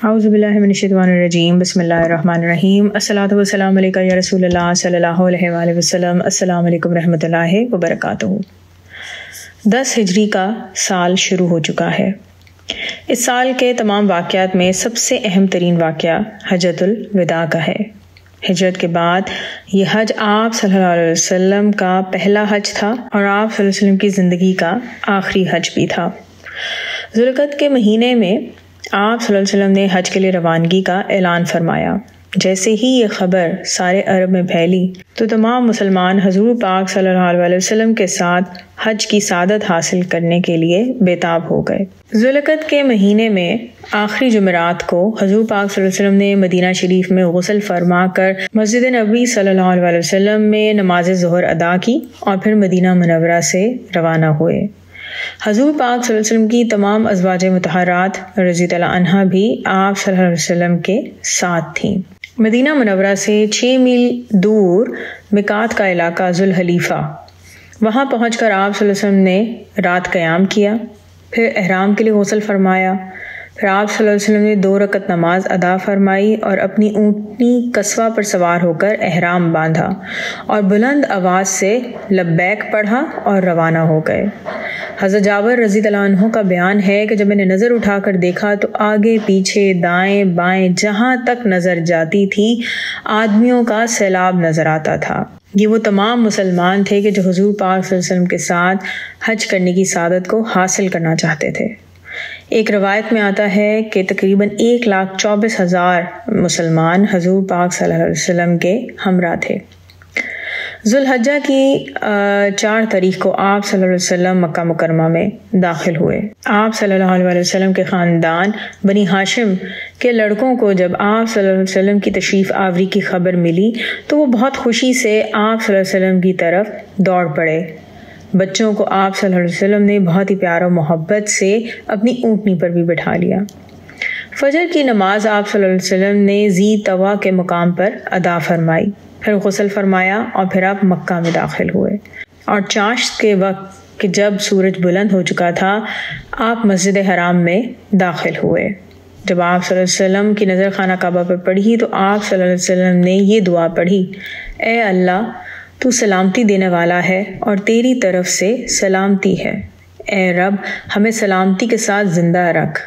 اعوذ باللہ من الشیطان الرجیم، بسم اللہ الرحمن الرحیم، الصلاۃ والسلام علیکہ یا رسول اللہ صلی اللہ علیہ وآلہ وسلم۔ السلام علیکم رحمۃ اللہ وبرکاتہ۔ 10 ہجری کا سال شروع ہو چکا ہے۔ اس سال کے تمام واقعات میں سب سے اہم ترین واقعہ حجۃ الوداع کا ہے۔ ہجرت کے بعد یہ حج آپ صلی اللہ علیہ وسلم کا پہلا حج تھا اور آپ صلی اللہ علیہ وسلم کی زندگی کا آخری حج بھی تھا۔ ذوالقعدہ کے مہینے میں آپ صلی اللہ علیہ وسلم نے حج کے لیے روانگی کا اعلان فرمایا۔ جیسے ہی یہ خبر سارے عرب میں پھیلی تو تمام مسلمان حضور پاک صلی اللہ علیہ وسلم کے ساتھ حج کی سعادت حاصل کرنے کے لیے بے تاب ہو گئے۔ ذوالقعدہ کے مہینے میں آخری جمعرات کو حضور پاک صلی اللہ علیہ وسلم نے مدینہ شریف میں غسل فرما کر مسجد نبوی صلی اللہ علیہ وسلم میں نماز ظہر ادا کی اور پھر مدینہ منورہ سے روانہ ہوئے۔ حضور پاک صلی اللہ علیہ وسلم کی تمام ازواج مطہرات رضی اللہ عنہا بھی آپ صلی اللہ علیہ وسلم کے ساتھ تھیں۔ مدینہ منورہ سے 6 میل دور میقات کا علاقہ ذوالحلیفہ، وہاں پہنچ کر آپ صلی اللہ علیہ وسلم نے رات قیام کیا، پھر احرام کے لیے غسل فرمایا، پھر آپ صلی اللہ علیہ وسلم نے 2 رکعت نماز ادا فرمائی اور اپنی اونٹنی قصوہ پر سوار ہو کر احرام باندھا اور بلند آواز سے لبیک پڑھا اور روانہ ہو گئے۔ حضرت جابر رضی اللہ عنہ کا بیان ہے کہ جب میں نے نظر اٹھا کر دیکھا تو آگے پیچھے دائیں بائیں جہاں تک نظر جاتی تھی آدمیوں کا سیلاب نظر آتا تھا۔ یہ وہ تمام مسلمان تھے کہ جو حضور پاک صلی اللہ علیہ وسلم کے ساتھ حج کرنے کی سعادت کو حاصل کرنا چاہتے تھے۔ ایک روایت میں آتا ہے کہ تقریباً 1,24,000 مسلمان حضور پاک صلی اللہ علیہ وسلم کے ہمراہ تھے۔ ذوالحجہ کی 4 تاریخ کو آپ صلی اللہ علیہ وسلم مکہ مکرمہ میں داخل ہوئے۔ آپ صلی اللہ علیہ وسلم کے خاندان بنی ہاشم کے لڑکوں کو جب آپ صلی اللہ علیہ وسلم کی تشریف آوری کی خبر ملی تو وہ بہت خوشی سے آپ صلی اللہ علیہ وسلم کی طرف دوڑ پڑے۔ بچوں کو آپ صلی اللہ علیہ وسلم نے بہت ہی پیار و محبت سے اپنی اونٹنی پر بھی بٹھا لیا۔ فجر کی نماز آپ صلی اللہ علیہ وسلم نے ذی طوا کے مقام پر ادا فرمائی، پھر غسل فرمایا اور پھر آپ مکہ میں داخل ہوئے، اور چاشت کے وقت کہ جب سورج بلند ہو چکا تھا آپ مسجد حرام میں داخل ہوئے۔ جب آپ صلی اللہ علیہ وسلم کی نظر خانہ کعبہ پر پڑی تو آپ صلی اللہ علیہ وسلم نے یہ دعا پڑھی: اے اللہ، تو سلامتی دینے والا ہے اور تیری طرف سے سلامتی ہے۔ اے رب، ہمیں سلامتی کے ساتھ زندہ رکھ۔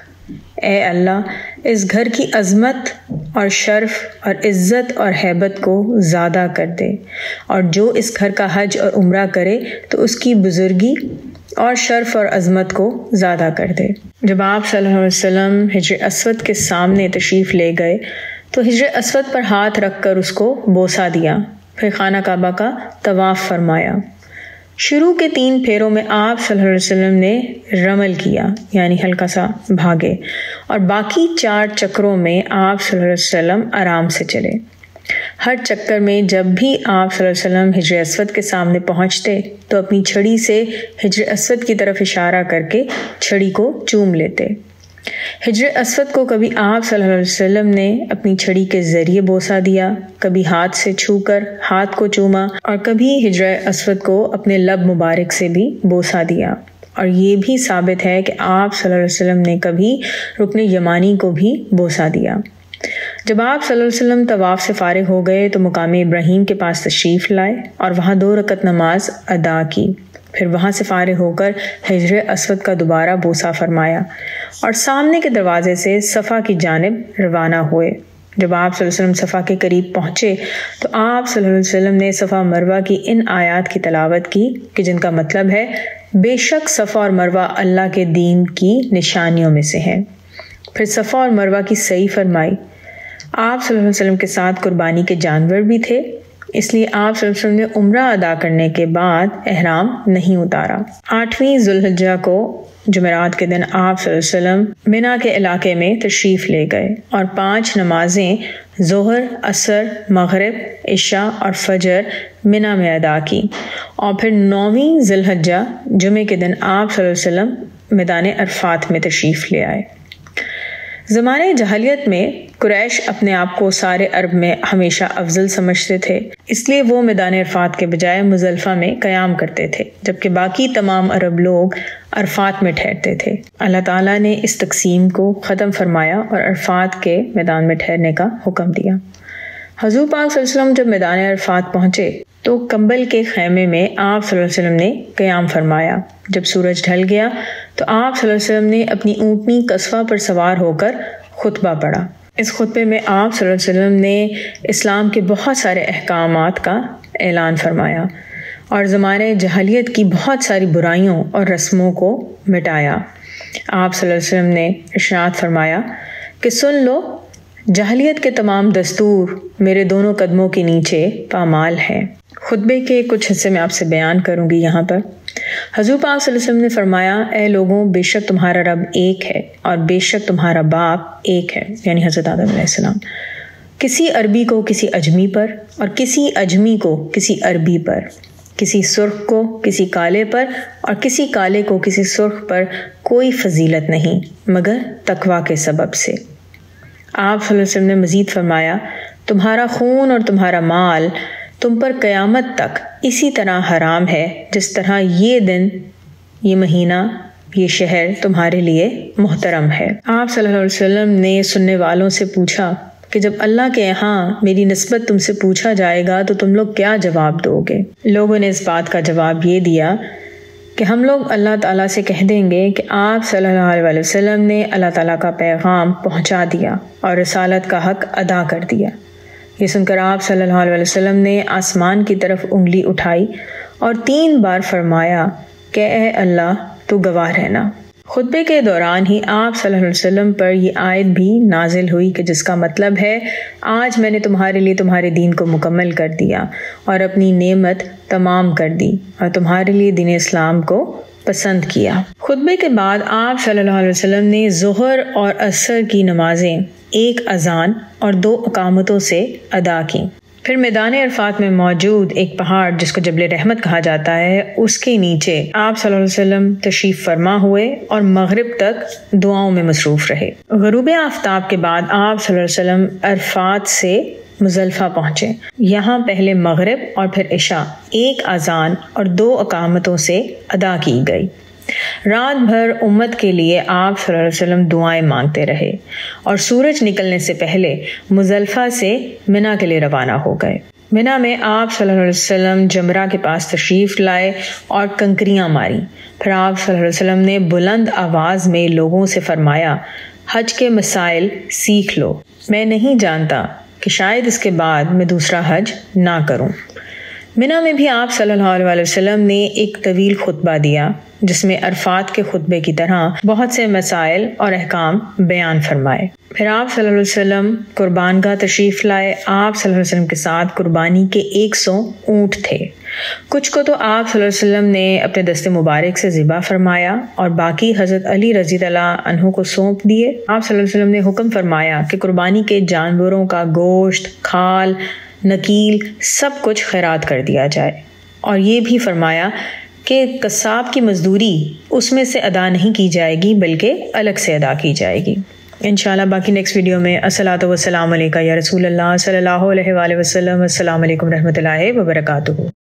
اے اللہ، اس گھر کی عظمت اور شرف اور عزت اور ہیبت کو زیادہ کر دے، اور جو اس گھر کا حج اور عمرہ کرے تو اس کی بزرگی اور شرف اور عظمت کو زیادہ کر دے۔ جب آپ صلی اللہ علیہ وسلم حجر اسود کے سامنے تشریف لے گئے تو حجر اسود پر ہاتھ رکھ کر اس کو بوسہ دیا، پھر خانہ کعبہ کا طواف فرمایا۔ شروع کے 3 پھیروں میں آپ صلی اللہ علیہ وسلم نے رمل کیا، یعنی ہلکا سا بھاگے، اور باقی 4 چکروں میں آپ صلی اللہ علیہ وسلم آرام سے چلے۔ ہر چکر میں جب بھی آپ صلی اللہ علیہ وسلم حجر اسود کے سامنے پہنچتے تو اپنی چھڑی سے حجر اسود کی طرف اشارہ کر کے چھڑی کو چوم لیتے۔ حجر اسود کو کبھی آپ صلی اللہ علیہ وسلم نے اپنی چھڑی کے ذریعے بوسہ دیا، کبھی ہاتھ سے چھو کر ہاتھ کو چوما، اور کبھی حجر اسود کو اپنے لب مبارک سے بھی بوسہ دیا۔ اور یہ بھی ثابت ہے کہ آپ صلی اللہ علیہ وسلم نے کبھی رکن یمانی کو بھی بوسہ دیا۔ جب آپ صلی اللہ علیہ وسلم طواف سے فارغ ہو گئے تو مقام ابراہیم کے پاس تشریف لائے اور وہاں 2 رکعت نماز ادا کی، پھر وہاں سے فارغ ہو کر حجر اسود کا دوبارہ بوسہ فرمایا اور سامنے کے دروازے سے صفا کی جانب روانہ ہوئے۔ جب آپ صلی اللہ علیہ وسلم صفا کے قریب پہنچے تو آپ صلی اللہ علیہ وسلم نے صفا مروہ کی ان آیات کی تلاوت کی کہ جن کا مطلب ہے: بے شک صفا اور مروہ اللہ کے دین کی نشانیوں میں سے ہے۔ پھر صفا اور مروہ کی سعی فرمائی۔ آپ صلی اللہ علیہ وسلم کے ساتھ قربانی کے جانور بھی تھے، اس لیے آپ صلی اللہ علیہ وسلم نے عمرہ ادا کرنے کے بعد احرام نہیں اتارا۔ 8ویں ذوالحجہ کو جمعرات کے دن آپ صلی اللہ علیہ وسلم منا کے علاقے میں تشریف لے گئے اور 5 نمازیں ظہر، عصر، مغرب، عشاء اور فجر منا میں ادا کی، اور پھر 9ویں ذوالحجہ جمعے کے دن آپ صلی اللہ علیہ وسلم میدان عرفات میں تشریف لے آئے۔ زمانے جاہلیت میں قریش اپنے آپ کو سارے عرب میں ہمیشہ افضل سمجھتے تھے، اس لیے وہ میدان عرفات کے بجائے مزدلفہ میں قیام کرتے تھے، جبکہ باقی تمام عرب لوگ عرفات میں ٹھہرتے تھے۔ اللہ تعالیٰ نے اس تقسیم کو ختم فرمایا اور عرفات کے میدان میں ٹھہرنے کا حکم دیا۔ حضور پاک صلی اللہ علیہ وسلم جب میدان عرفات پہنچے تو کمبل کے خیمے میں آپ صلی اللہ علیہ وسلم نے قیام فرمایا۔ جب سورج ڈھل گیا تو آپ صلی اللہ علیہ وسلم نے اپنی اونٹنی قصوہ پر سوار ہو کر خطبہ پڑھا۔ اس خطبے میں آپ صلی اللہ علیہ وسلم نے اسلام کے بہت سارے احکامات کا اعلان فرمایا اور زمانے جاہلیت کی بہت ساری برائیوں اور رسموں کو مٹایا۔ آپ صلی اللہ علیہ وسلم نے ارشاد فرمایا کہ سن لو، جاہلیت کے تمام دستور میرے دونوں قدموں کے نیچے پامال ہیں۔ خطبے کے کچھ حصے میں آپ سے بیان کروں گی یہاں پر۔ حضور پاک صلی اللہ علیہ وسلم نے فرمایا، اے لوگوں، بے شک تمہارا رب ایک ہے اور بے شک تمہارا باپ ایک ہے، یعنی حضرت آدم علیہ السلام۔ کسی عربی کو کسی اجمی پر اور کسی اجمی کو کسی عربی پر، کسی سرخ کو کسی کالے پر اور کسی کالے کو کسی سرخ پر کوئی فضیلت نہیں مگر تقویٰ کے سبب سے۔ آپ صلی اللہ علیہ وسلم نے مزید فرمایا، تمہارا خون اور تمہارا مال تم پر قیامت تک اسی طرح حرام ہے جس طرح یہ دن، یہ مہینہ، یہ شہر تمہارے لیے محترم ہے۔ آپ صلی اللہ علیہ وسلم نے سننے والوں سے پوچھا کہ جب اللہ کے یہاں میری نسبت تم سے پوچھا جائے گا تو تم لوگ کیا جواب دو گے؟ لوگوں نے اس بات کا جواب یہ دیا کہ ہم لوگ اللہ تعالیٰ سے کہہ دیں گے کہ آپ صلی اللہ علیہ وسلم نے اللہ تعالیٰ کا پیغام پہنچا دیا اور رسالت کا حق ادا کر دیا۔ یہ سن کر آپ صلی اللہ علیہ وسلم نے آسمان کی طرف انگلی اٹھائی اور 3 بار فرمایا کہ اے اللہ تو گواہ رہنا۔ خطبے کے دوران ہی آپ صلی اللہ علیہ وسلم پر یہ آیت بھی نازل ہوئی کہ جس کا مطلب ہے، آج میں نے تمہارے لیے تمہارے دین کو مکمل کر دیا اور اپنی نعمت تمام کر دی اور تمہارے لیے دین اسلام کو پسند کیا۔ خطبے کے بعد آپ صلی اللہ علیہ وسلم نے ظہر اور عصر کی نمازیں 1 اذان اور 2 اقامتوں سے ادا کی۔ پھر میدان عرفات میں موجود ایک پہاڑ جس کو جبل رحمت کہا جاتا ہے، اس کے نیچے آپ صلی اللہ علیہ وسلم تشریف فرما ہوئے اور مغرب تک دعاؤں میں مصروف رہے۔ غروب آفتاب کے بعد آپ صلی اللہ علیہ وسلم عرفات سے مزدلفہ پہنچے۔ یہاں پہلے مغرب اور پھر عشاء 1 اذان اور 2 اقامتوں سے ادا کی گئی۔ رات بھر امت کے لیے آپ صلی اللہ علیہ وسلم دعائیں مانگتے رہے اور سورج نکلنے سے پہلے مزدلفہ سے منا کے لیے روانہ ہو گئے۔ منا میں آپ صلی اللہ علیہ وسلم جمرہ کے پاس تشریف لائے اور کنکریاں ماری۔ پھر آپ صلی اللہ علیہ وسلم نے بلند آواز میں لوگوں سے فرمایا، حج کے مسائل سیکھ لو، میں نہیں جانتا کہ شاید اس کے بعد میں دوسرا حج نہ کروں۔ منا میں بھی آپ صلی اللہ علیہ وسلم نے ایک طویل خطبہ دیا جس میں عرفات کے خطبے کی طرح بہت سے مسائل اور احکام بیان فرمائے۔ پھر آپ صلی اللہ علیہ وسلم قربان گاہ تشریف لائے۔ آپ صلی اللہ علیہ وسلم کے ساتھ قربانی کے 100 اونٹ تھے۔ کچھ کو تو آپ صلی اللہ علیہ وسلم نے اپنے دست مبارک سے ذبح فرمایا اور باقی حضرت علی رضی اللہ عنہ کو سونپ دیے۔ آپ صلی اللہ علیہ وسلم نے حکم فرمایا کہ قربانی کے جانوروں کا گوشت، کھال، نکیل سب کچھ خیرات کر دیا جائے، اور یہ بھی فرمایا کہ قصاب کی مزدوری اس میں سے ادا نہیں کی جائے گی بلکہ الگ سے ادا کی جائے گی۔ انشاءاللہ باقی نیکسٹ ویڈیو میں الصلاۃ والسلام علیکہ یا رسول اللہ صلی اللہ علیہ وآلہ وسلم۔ السلام علیکم رحمۃ اللہ وبرکاتہ۔